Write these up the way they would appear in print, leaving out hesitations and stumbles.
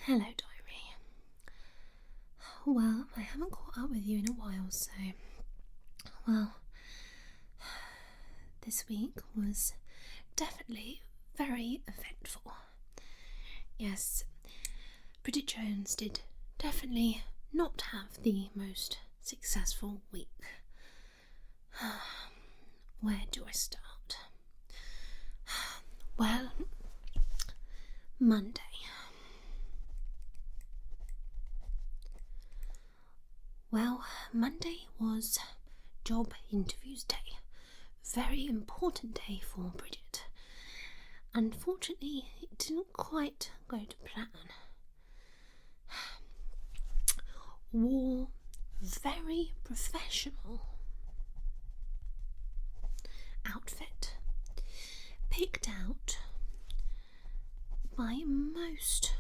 Hello, diary. Well, I haven't caught up with you in a while, so... Well, this week was definitely very eventful. Yes, Bridget Jones did definitely not have the most successful week. Where do I start? Well, Monday. Well, Monday was job interviews day. Very important day for Bridget. Unfortunately, it didn't quite go to plan. Wore very professional outfit, picked out by most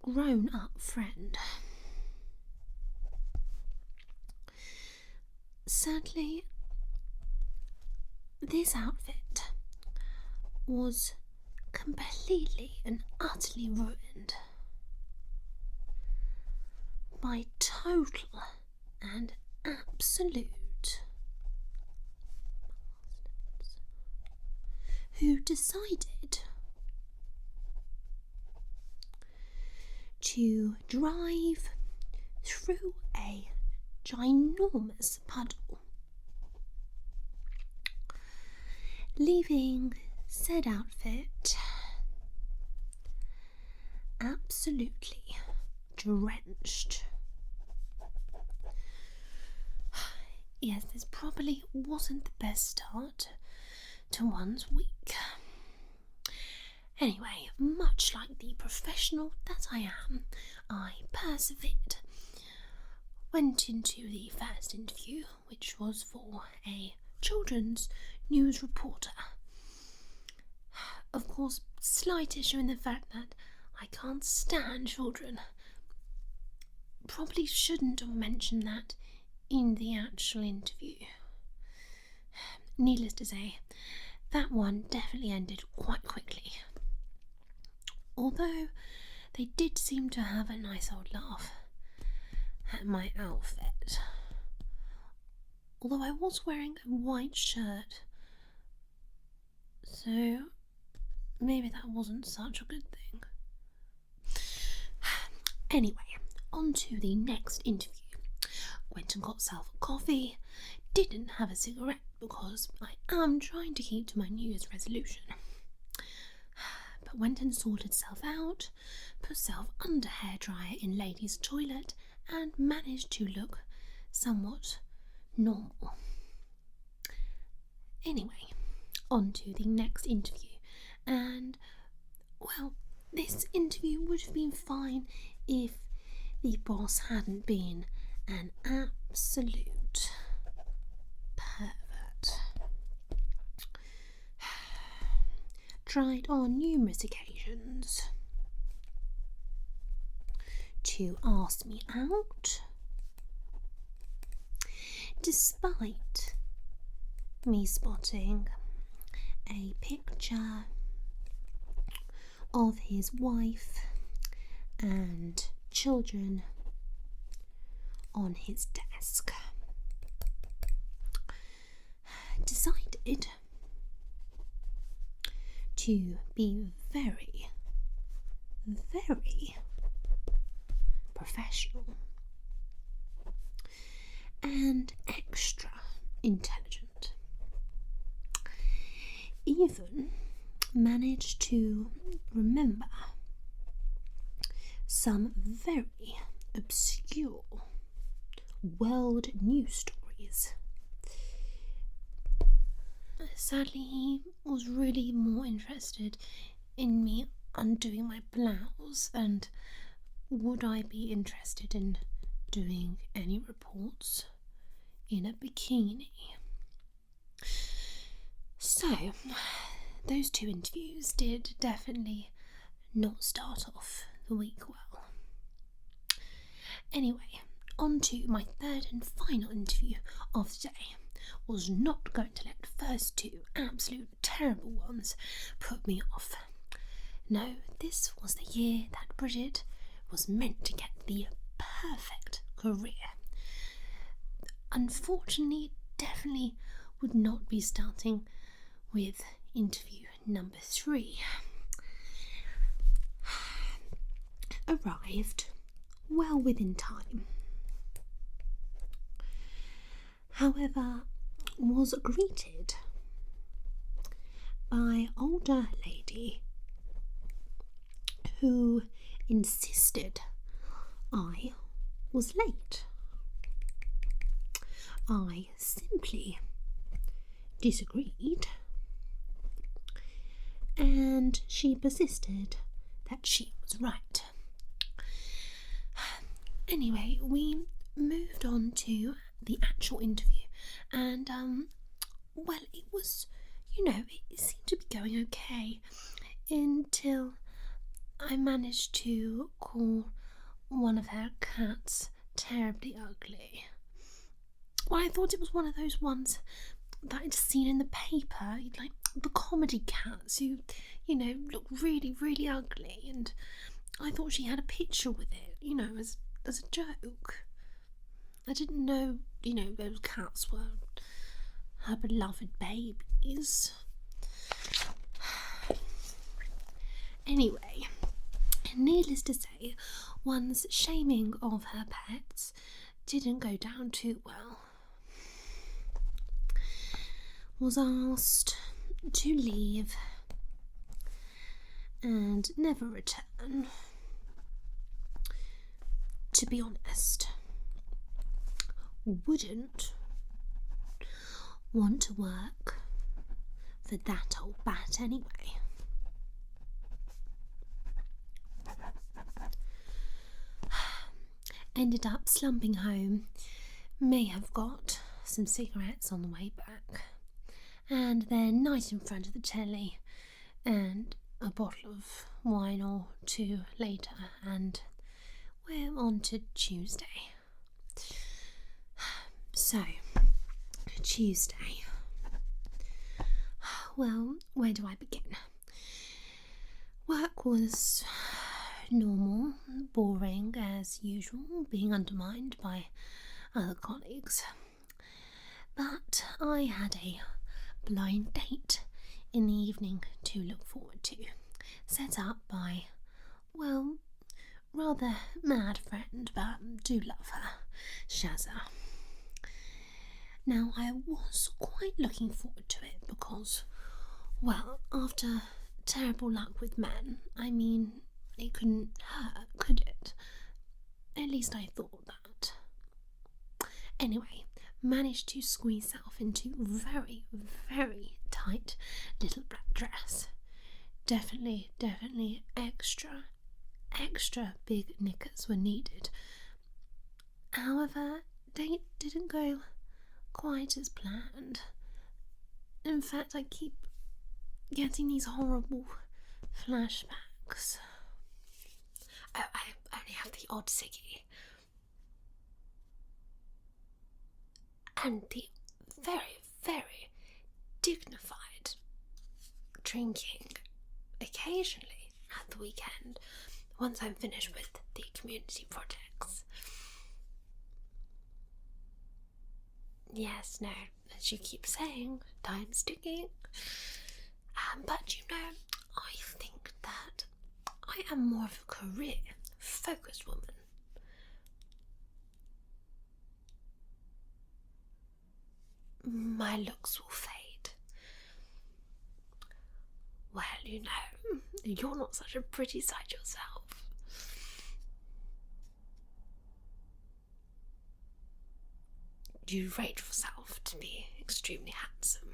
grown-up friend. Sadly, this outfit was completely and utterly ruined by total and absolute bastards who decided to drive through a ginormous puddle, leaving said outfit absolutely drenched. Yes, this probably wasn't the best start to one's week. Anyway, much like the professional that I am, I persevered. Went into the first interview, which was for a children's news reporter. Of course, slight issue in the fact that I can't stand children. Probably shouldn't have mentioned that in the actual interview. Needless to say, that one definitely ended quite quickly. Although they did seem to have a nice old laugh at my outfit. Although I was wearing a white shirt, so maybe that wasn't such a good thing. Anyway, on to the next interview. Went and got myself a coffee. Didn't have a cigarette because I am trying to keep to my New Year's resolution. But went and sorted self out, put self under hairdryer in ladies' toilet, and managed to look somewhat normal. Anyway, on to the next interview, and well, this interview would have been fine if the boss hadn't been an absolute pervert. Tried on numerous occasions to ask me out, despite me spotting a picture of his wife and children on his desk. Decided to be very, very professional and extra intelligent. Even managed to remember some very obscure world news stories. Sadly, he was really more interested in me undoing my blouse, and would I be interested in doing any reports in a bikini. So, those two interviews did definitely not start off the week well. Anyway, on to my third and final interview of the day. Was not going to let the first two absolute terrible ones put me off. No, this was the year that Bridget was meant to get the perfect career. Unfortunately, definitely would not be starting with interview number 3. Arrived well within time. However, was greeted by older lady who insisted I was late. I simply disagreed, and she persisted that she was right. Anyway, we moved on to the actual interview, and well, it was, it seemed to be going okay until I managed to call one of her cats terribly ugly. Well, I thought it was one of those ones that I'd seen in the paper, like the comedy cats who, look really, really ugly, and I thought she had a picture with it, as a joke. I didn't know, those cats were her beloved babies. Anyway, needless to say, one's shaming of her pets didn't go down too well. Was asked to leave and never return. To be honest, wouldn't want to work for that old bat anyway. Ended up slumping home, may have got some cigarettes on the way back, and then night in front of the telly, and a bottle of wine or 2 later, and we're on to Tuesday. So, Tuesday. Well, where do I begin? Work was normal, boring as usual, being undermined by other colleagues. But I had a blind date in the evening to look forward to, set up by, well, rather mad friend, but do love her, Shazza. Now, I was quite looking forward to it because, well, after terrible luck with men, I mean, it couldn't hurt, could it? At least I thought that. Anyway, managed to squeeze self into very, very tight little black dress. Definitely extra big knickers were needed. However, date didn't go quite as planned. In fact, I keep getting these horrible flashbacks. Oh, I only have the odd ciggy. And the very, very dignified drinking occasionally at the weekend, once I'm finished with the community projects. Yes, no, as you keep saying, time's ticking. But I think that I am more of a career-focused woman. My looks will fade. Well, you're not such a pretty sight yourself. You rate yourself to be extremely handsome.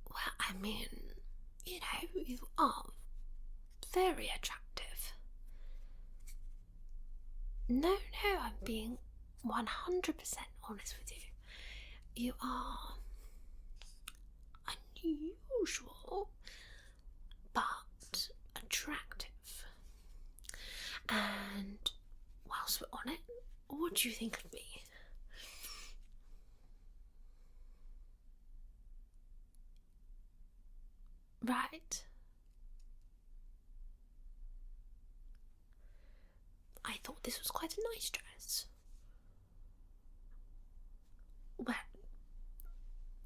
Well, I mean, you are very attractive. No, I'm being 100% honest with you. You are unusual, but attractive. And whilst we're on it, what do you think of me? Right. thought this was quite a nice dress. Well,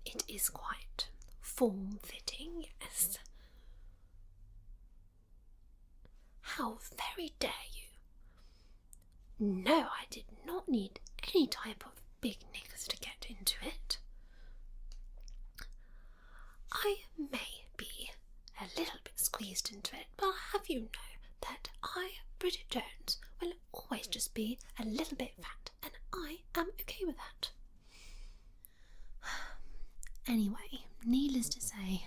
it is quite form-fitting, yes. How very dare you? No, I did not need any type of big knickers to get into it. I may be a little bit squeezed into it, but I'll have you know that I, Bridget Jones, will always just be a little bit fat, and I am okay with that. Anyway, needless to say,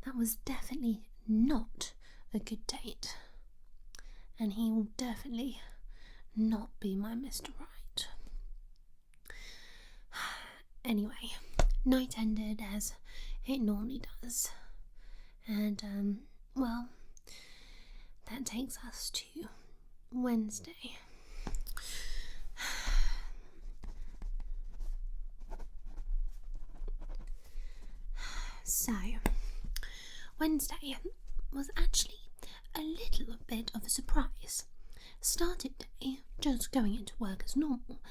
that was definitely not a good date, and he will definitely not be my Mr. Right. Anyway, night ended as it normally does, and well, that takes us to Wednesday. So, Wednesday was actually a little bit of a surprise. Started day just going into work as normal,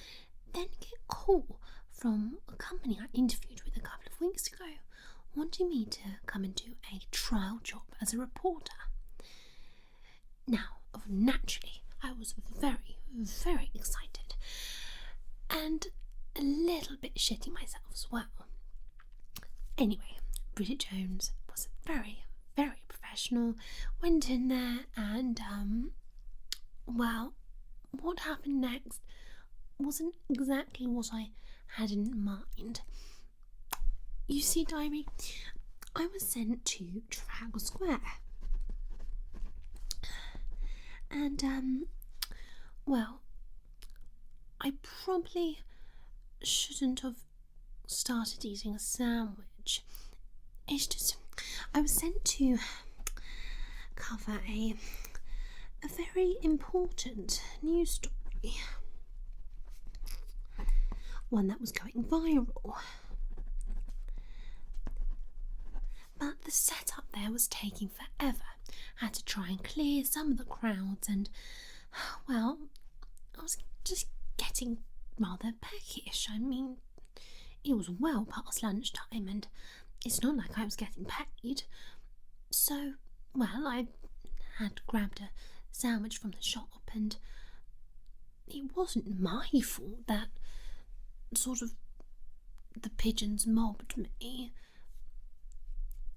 then get a call from a company I interviewed with a couple of weeks ago, wanting me to come and do a trial job as a reporter. Now, naturally, I was very, very excited and a little bit shitting myself as well. Anyway, Bridget Jones was very, very professional, went in there and, well, what happened next wasn't exactly what I had in mind. You see, diary, I was sent to Trafalgar Square. And, well, I probably shouldn't have started eating a sandwich. It's just, I was sent to cover a very important news story. One that was going viral. But the setup there was taking forever. I had to try and clear some of the crowds and, well, I was just getting rather peckish. I mean, it was well past lunchtime and it's not like I was getting paid. So, well, I had grabbed a sandwich from the shop and it wasn't my fault that sort of the pigeons mobbed me.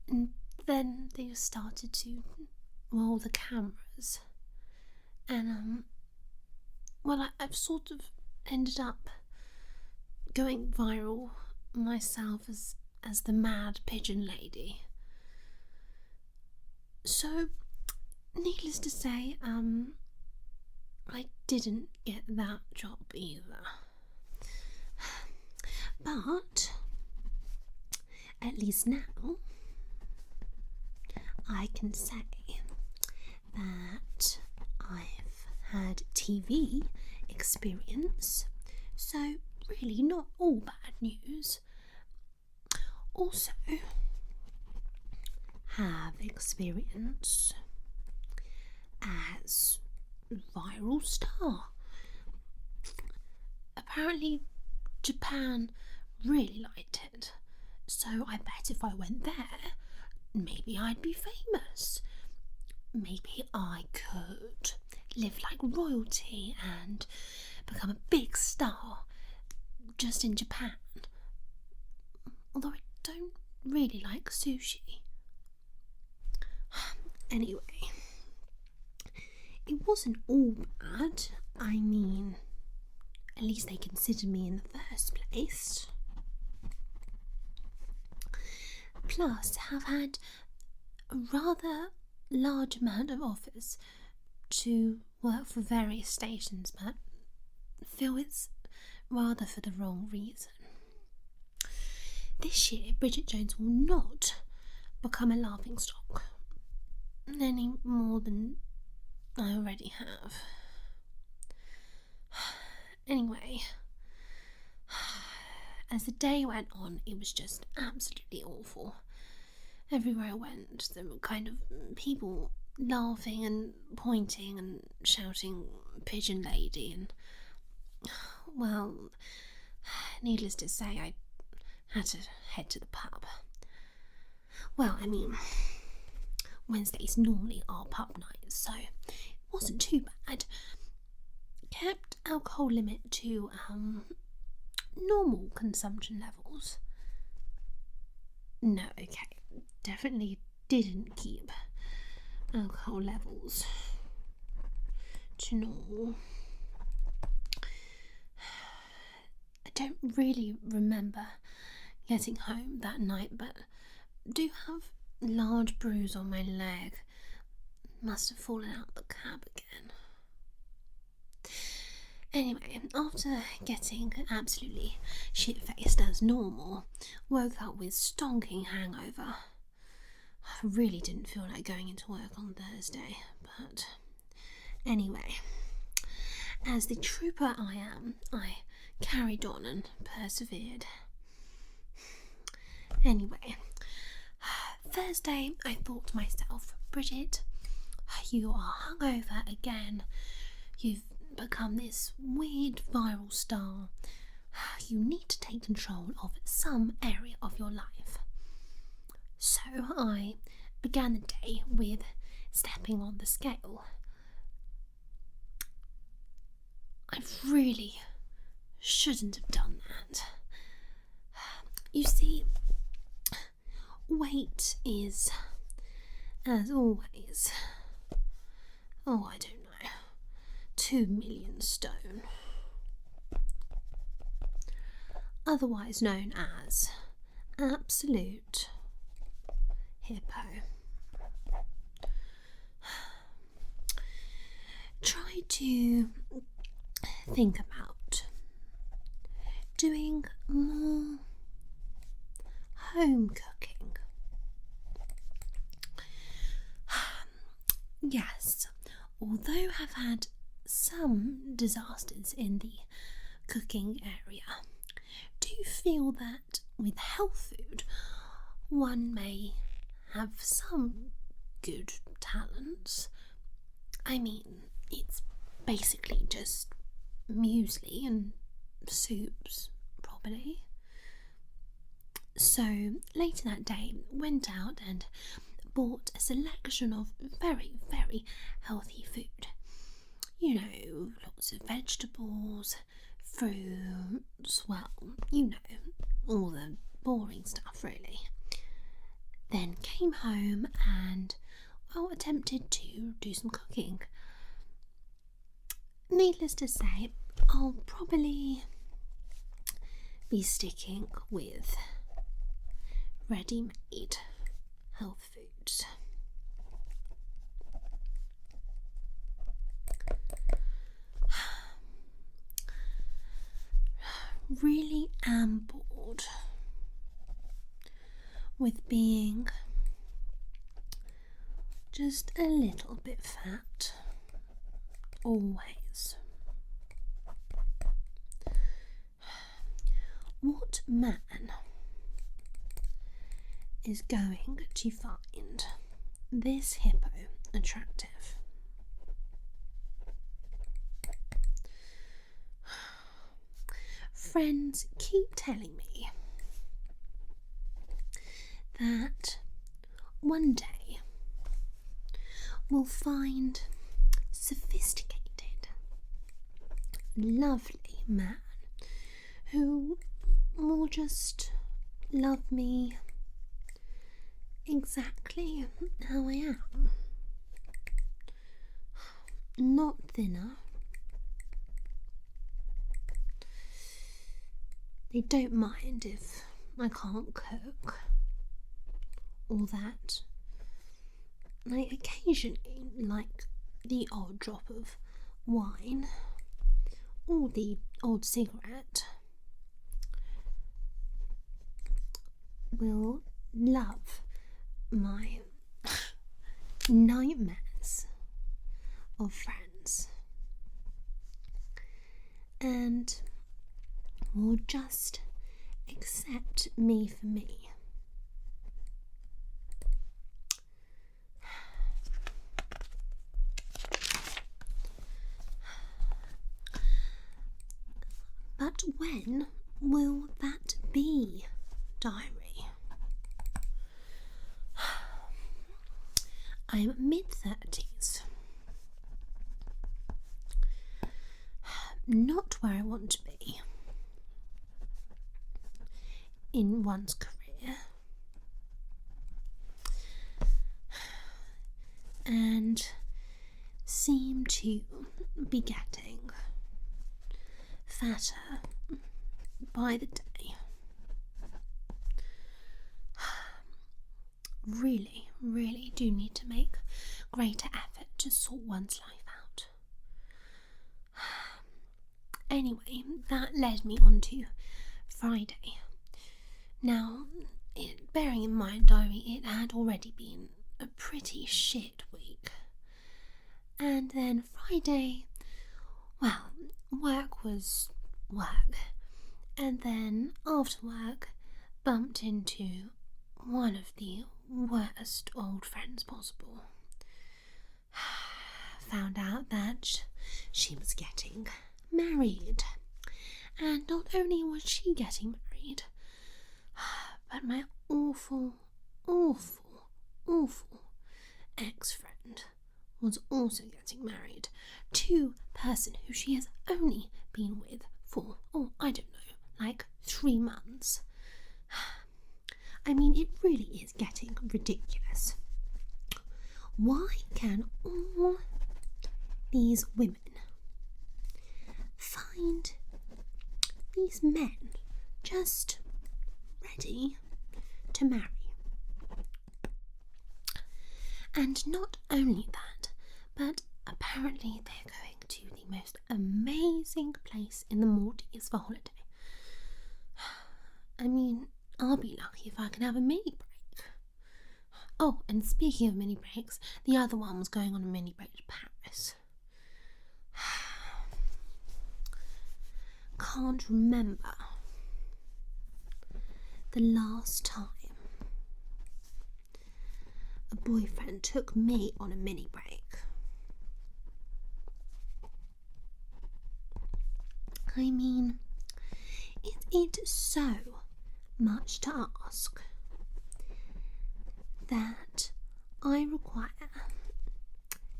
And then they just started to roll the cameras. And, well, I've sort of ended up going viral myself as the mad pigeon lady. So, needless to say, I didn't get that job either. But, at least now, I can say that I've had TV experience, so really not all bad news. Also, have experience as viral star. Apparently, Japan really liked it, so I bet if I went there, maybe I'd be famous. Maybe I could live like royalty and become a big star just in Japan. Although I don't really like sushi. Anyway, it wasn't all bad. I mean, at least they considered me in the first place. Plus, have had a rather large amount of offers to work for various stations, but feel it's rather for the wrong reason. This year, Bridget Jones will not become a laughingstock any more than I already have. Anyway, as the day went on, it was just absolutely awful. Everywhere I went, there were kind of people laughing and pointing and shouting pigeon lady, and, well, needless to say, I had to head to the pub. Well, I mean, Wednesdays normally are pub nights, so it wasn't too bad. Kept alcohol limit to normal consumption levels. No, okay, definitely didn't keep alcohol levels to normal. I don't really remember getting home that night, but do have a large bruise on my leg. Must have fallen out the cab again. Anyway, after getting absolutely shit-faced as normal, woke up with stonking hangover. I really didn't feel like going into work on Thursday, but anyway, as the trooper I am, I carried on and persevered. Anyway, Thursday I thought to myself, Bridget, you are hungover again. You've become this weird viral star. You need to take control of some area of your life. So I began the day with stepping on the scale. I really shouldn't have done that. You see, weight is, as always, I don't know, 2 million stone. Otherwise known as absolute hippo. Try to think about doing more home cooking. Yes, although I've had some disasters in the cooking area, do you feel that with health food one may have some good talents? I mean, it's basically just muesli and soups, probably. So later that day, went out and bought a selection of very, very healthy food. You know, lots of vegetables, fruits, well, you know, all the boring stuff really. Then came home and, well, attempted to do some cooking. Needless to say, I'll probably be sticking with ready-made health foods. Really am bored with being just a little bit fat, always. What man is going to find this hippo attractive? Friends keep telling me that one day we'll find sophisticated, lovely man who will just love me exactly how I am. Not thinner. They don't mind if I can't cook, or that I occasionally like the odd drop of wine or the odd cigarette. Will love my nightmares of friends and will just accept me for me. But when will that be, diary? I'm mid-30s. Not where I want to be in one's career. And seem to be getting fatter by the day. Really do need to make greater effort to sort one's life out. Anyway, that led me on to Friday. Now, bearing in mind, diary, it had already been a pretty shit week. And then Friday, well, work was work. And then after work, bumped into one of the worst old friends possible. Found out that she was getting married. And not only was she getting married, but my awful ex-friend was also getting married to a person who she has only been with for, I don't know, like 3 months. I mean, it really is getting ridiculous. Why can all these women find these men just ready to marry? And not only that, but apparently they're going to the most amazing place in the Maldives for holiday. I mean, I'll be lucky if I can have a mini break. Oh, and speaking of mini breaks, the other one was going on a mini break to Paris. Can't remember the last time a boyfriend took me on a mini break. I mean, is it so much to ask that I require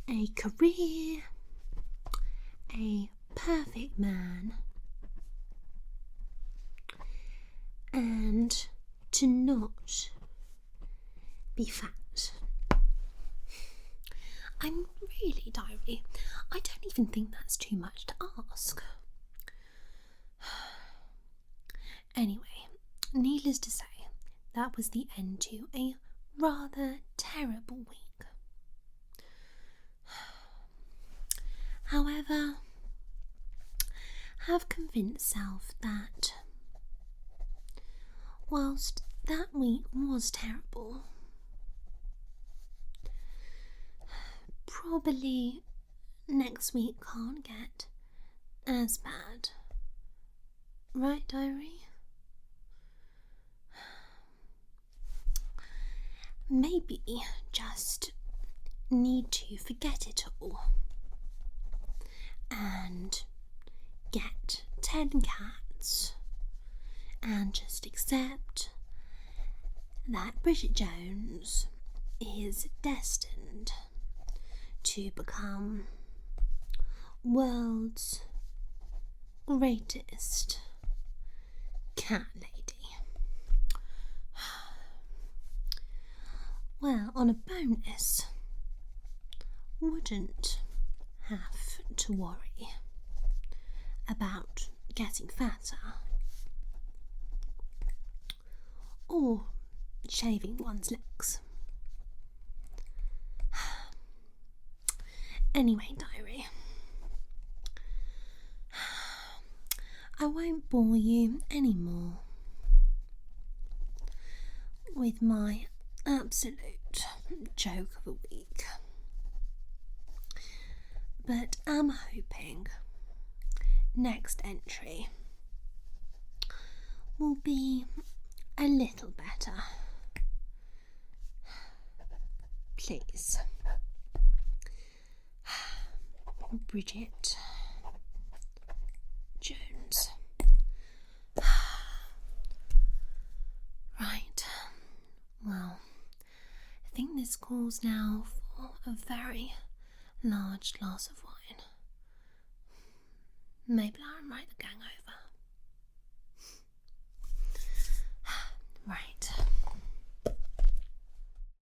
a career, a perfect man, and to not be fat? I'm really, diary, I don't even think that's too much to ask. Anyway, needless to say, that was the end to a rather terrible week. However, have convinced self that whilst that week was terrible, probably next week can't get as bad. Right, diary? Maybe just need to forget it all and get 10 cats and just accept that Bridget Jones is destined to become world's greatest cat lady. Well, on a bonus, wouldn't have to worry about getting fatter or shaving one's legs. Anyway, diary, I won't bore you anymore with my absolute joke of a week, but I'm hoping next entry will be a little better. Please, Bridget Jones. This calls now for a very large glass of wine. Maybe I'll invite the gang over.